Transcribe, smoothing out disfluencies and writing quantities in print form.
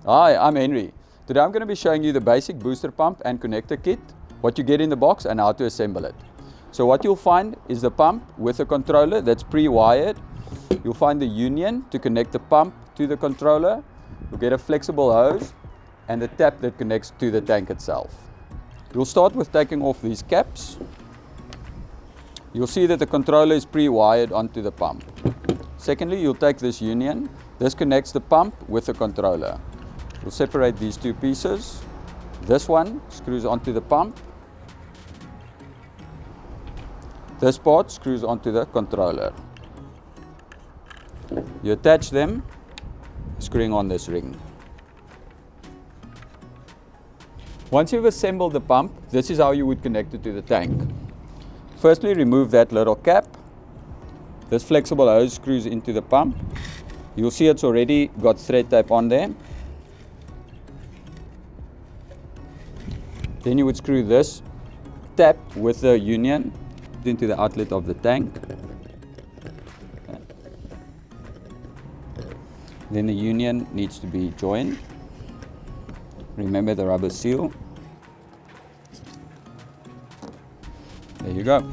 Hi, I'm Henry. Today I'm going to be showing you the basic booster pump and connector kit, what you get in the box and how to assemble it. So what you'll find is the pump with a controller that's pre-wired. You'll find the union to connect the pump to the controller. You'll get a flexible hose and the tap that connects to the tank itself. You'll start with taking off these caps. You'll see that the controller is pre-wired onto the pump. Secondly, you'll take this union. This connects the pump with the controller. We'll separate these two pieces. This one screws onto the pump. This part screws onto the controller. You attach them, screwing on this ring. Once you've assembled the pump, this is how you would connect it to the tank. Firstly, remove that little cap. This flexible hose screws into the pump. You'll see it's already got thread tape on there. Then you would screw this tap with the union into the outlet of the tank. Then the union needs to be joined. Remember the rubber seal. There you go.